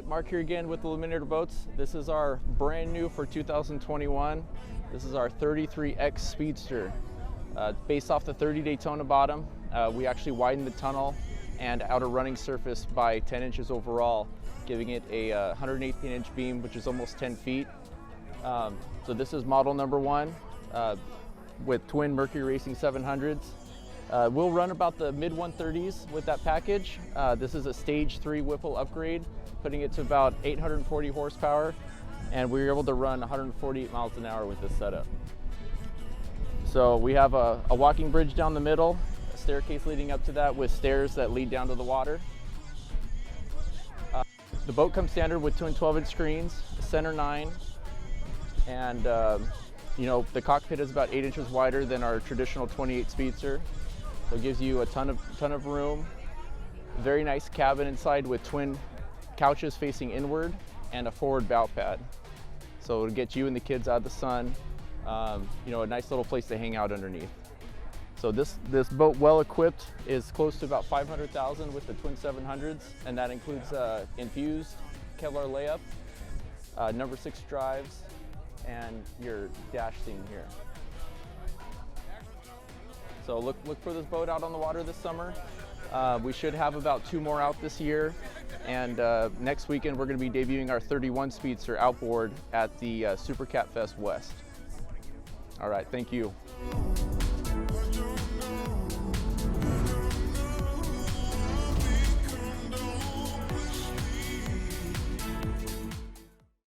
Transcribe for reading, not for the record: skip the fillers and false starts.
right, Mark here again with Eliminator Boats. This is our brand new for 2021. This is our 33x Speedster. Based off the 30 Daytona bottom, we actually widened the tunnel and outer running surface by 10 inches overall, giving it a 118-inch beam, which is almost 10 feet. So this is model number 1 with twin Mercury Racing 700s. We'll run about the mid 130s with that package. This is a stage 3 Whipple upgrade, putting it to about 840 horsepower, and we were able to run 148 miles an hour with this setup. So we have a walking bridge down the middle, a staircase leading up to that with stairs that lead down to the water. The boat comes standard with twin 12-inch screens, center 9, and you know, the cockpit is about 8 inches wider than our traditional 28 Speedster. So it gives you a ton of room. Very nice cabin inside with twin couches facing inward and a forward bow pad. So it'll get you and the kids out of the sun. You know, a nice little place to hang out underneath. So this boat, well equipped, is close to about 500,000 with the twin 700s, and that includes infused Kevlar layup, number 6 drives, and your dash scene here. So look for this boat out on the water this summer. We should have about 2 more out this year, and next weekend we're going to be debuting our 31 Speedster outboard at the Super Cat Fest West. All right, thank you.